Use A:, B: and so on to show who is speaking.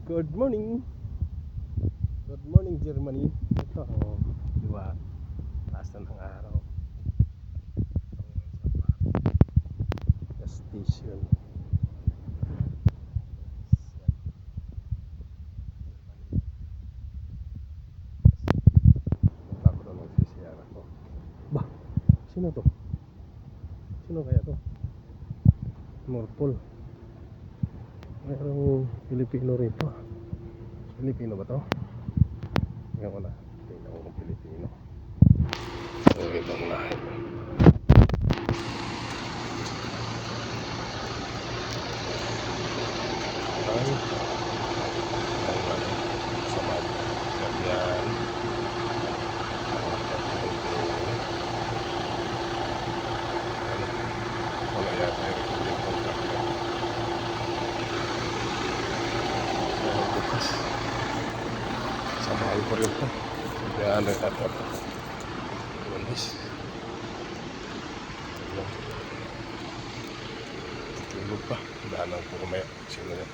A: Good morning. Good morning, Germany. Ito, diba? Taas na ng araw. Gas station. Punta ko doon ng CCR ako. Bah, sino to? Sino kaya to? Morpol. Mayroong Pilipino rito. Pilipino ba to? Tingnan ko na. Tingnan ko kung Pilipino. So, ibang lahi. Ay. Samad. Yan. Wala yata yung Republic Contractor. Bukas. Samahan ko rin ito. Yan, nagtatap. Bukas. Tulog pa. Dahanan ko kumaya. Sino yan?